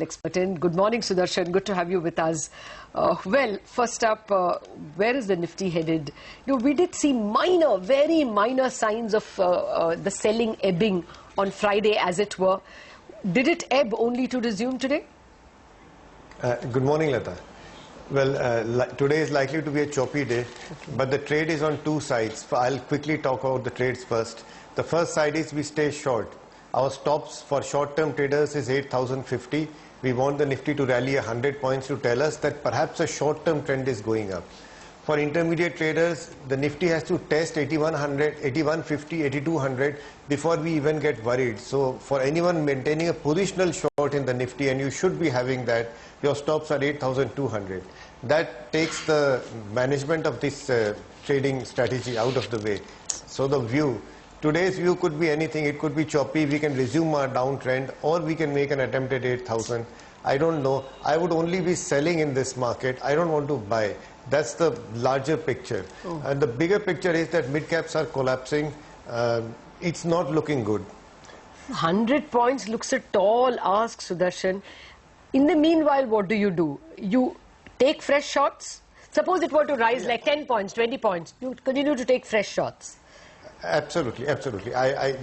expert in. Good morning, Sudarshan. Good to have you with us. Well, first up, where is the Nifty headed? We did see very minor signs of the selling ebbing on Friday, as it were. Did it ebb only to resume today? Good morning, Latha. Well, today is likely to be a choppy day, but the trade is on two sides. I'll quickly talk about the trades first. The first side is we stay short. Our stops for short-term traders is 8,050. We want the Nifty to rally 100 points to tell us that perhaps a short-term trend is going up. For intermediate traders, the Nifty has to test 8100, 8150, 8200 before we even get worried. So for anyone maintaining a positional short in the Nifty, and you should be having that, your stops are 8200. That takes the management of this trading strategy out of the way. So the view, today's view could be anything. It could be choppy. We can resume our downtrend, or we can make an attempt at 8,000. I don't know. I would only be selling in this market. I don't want to buy. That's the larger picture. And the bigger picture is that mid-caps are collapsing. It's not looking good. 100 points looks a tall ask, Sudarshan. In the meanwhile, what do? You take fresh shots? Suppose it were to rise like 10 points, 20 points. You continue to take fresh shots. Absolutely, absolutely.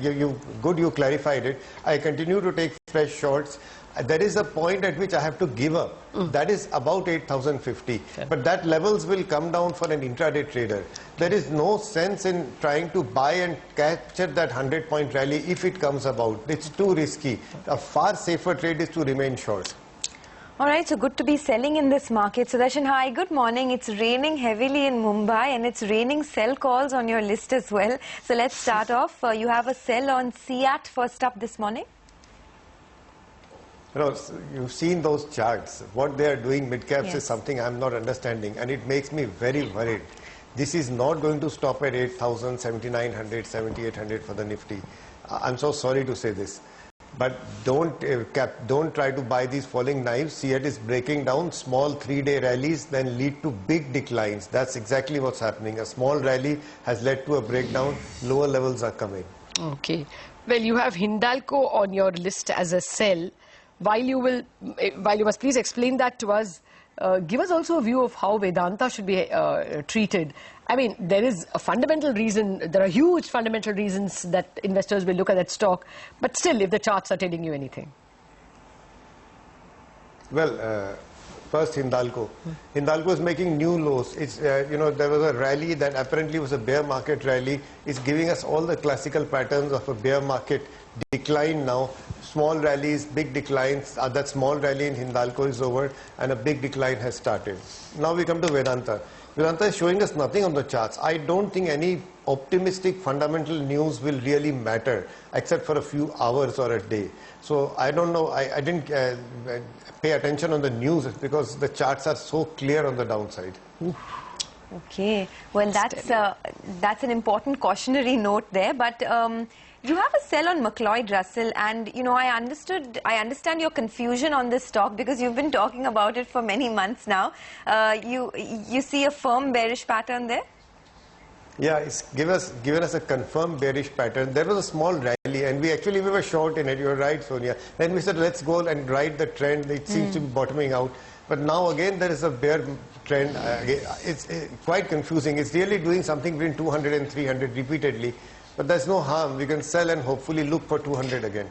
You clarified it. I continue to take fresh shots. There is a point at which I have to give up. That is about 8,050. But that levels will come down for an intraday trader. There is no sense in trying to buy and capture that 100-point rally if it comes about. It's too risky. A far safer trade is to remain short. All right, so good to be selling in this market. Sudarshan, hi, good morning. It's raining heavily in Mumbai and it's raining sell calls on your list as well. So let's start off. You have a sell on CEAT first up this morning. You know, you've seen those charts. What they are doing mid-caps is something I'm not understanding, and it makes me very worried. This is not going to stop at 8,000, 7,900, 7,800 for the Nifty. I'm so sorry to say this. But don't try to buy these falling knives. See, it is breaking down. Small 3-day rallies then lead to big declines. That's exactly what's happening. A small rally has led to a breakdown. Lower levels are coming. Okay. Well, you have Hindalco on your list as a sell. While you must please explain that to us, give us also a view of how Vedanta should be treated. I mean, there is a fundamental reason, there are huge fundamental reasons that investors will look at that stock, but still, if the charts are telling you anything. Well, first Hindalco. Hindalco is making new lows. It's, there was a rally that apparently was a bear market rally. It's giving us all the classical patterns of a bear market decline now. Small rallies, big declines. That small rally in Hindalco is over and a big decline has started. Now we come to Vedanta. Vedanta is showing us nothing on the charts. I don't think any optimistic fundamental news will really matter except for a few hours or a day. So I don't know. I didn't pay attention on the news because the charts are so clear on the downside. Okay. Well, that's an important cautionary note there. But you have a sell on McLeod Russell, and I understand your confusion on this stock because you've been talking about it for many months now. You see a firm bearish pattern there? Yeah, it's given us a confirmed bearish pattern. There was a small rally, and we were short in it. You're right, Sonia. Then we said, let's go and ride the trend. It seems to be bottoming out. But now again, there is a bear trend. It's quite confusing. It's really doing something between 200 and 300 repeatedly. But there's no harm. We can sell and hopefully look for 200 again.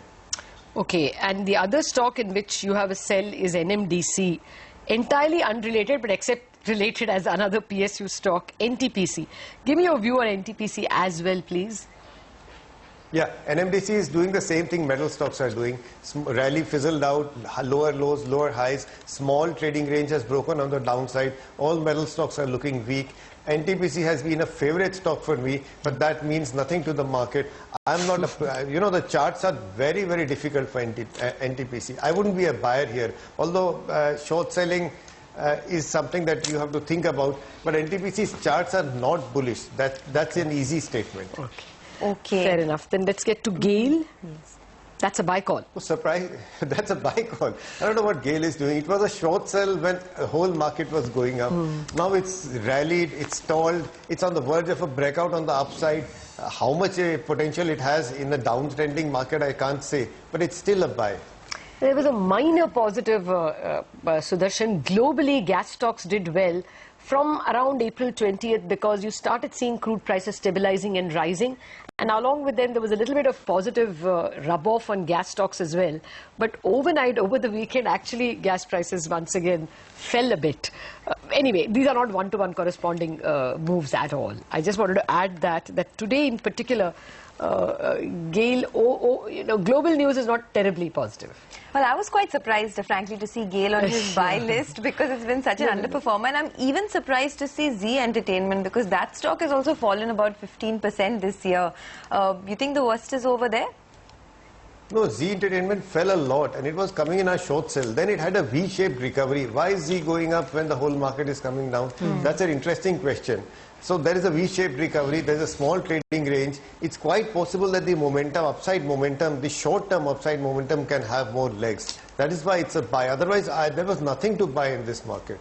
Okay, and the other stock in which you have a sell is NMDC. Entirely unrelated, but except related as another PSU stock, NTPC. Give me your view on NTPC as well, please. Yeah, NMDC is doing the same thing metal stocks are doing. Rally fizzled out, lower lows, lower highs. Small trading range has broken on the downside. All metal stocks are looking weak. NTPC has been a favorite stock for me, but that means nothing to the market. I'm not the charts are very, very difficult for NTPC. I wouldn't be a buyer here. Although short selling is something that you have to think about, but NTPC's charts are not bullish. That's an easy statement. Okay. Fair enough. Then let's get to GAIL. Yes. That's a buy call. Oh, surprise. That's a buy call. I don't know what GAIL is doing. It was a short sell when the whole market was going up. Now it's rallied, it's stalled, it's on the verge of a breakout on the upside. How much potential it has in the downtrending market, I can't say, but it's still a buy. There was a minor positive, Sudarshan. Globally, gas stocks did well from around April 20th because you started seeing crude prices stabilizing and rising. And along with them, there was a little bit of positive rub-off on gas stocks as well. But overnight, over the weekend, actually, gas prices once again fell a bit. Anyway, these are not one-to-one corresponding moves at all. I just wanted to add that today in particular, GAIL, global news is not terribly positive. Well, I was quite surprised, frankly, to see GAIL on his buy list because it's been such an underperformer. And I'm even surprised to see Zee Entertainment because that stock has also fallen about 15% this year. You think the worst is over there? No, Zee Entertainment fell a lot and it was coming in a short sell. Then it had a V-shaped recovery. Why is Zee going up when the whole market is coming down? That's an interesting question. So there is a V-shaped recovery, there is a small trading range. It's quite possible that the momentum, upside momentum, the short-term upside momentum can have more legs. That is why it's a buy. Otherwise, there was nothing to buy in this market.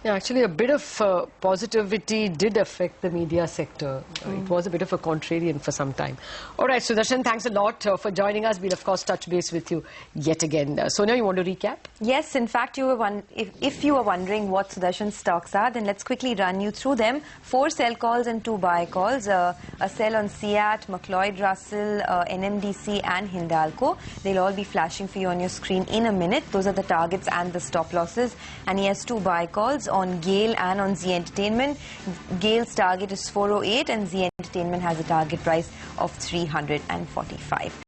Yeah, actually a bit of positivity did affect the media sector. It was a bit of a contrarian for some time. All right, Sudarshan, thanks a lot for joining us. We'll of course touch base with you yet again. Sonia, you want to recap? Yes, in fact, if you were wondering what Sudarshan's stocks are, then let's quickly run you through them. 4 sell calls and 2 buy calls. A sell on CEAT, McLeod Russell, NMDC and Hindalco. They'll all be flashing for you on your screen in a minute. Those are the targets and the stop losses. And he has 2 buy calls on GAIL and on Zee Entertainment. GAIL's target is 408 and Zee Entertainment has a target price of 345.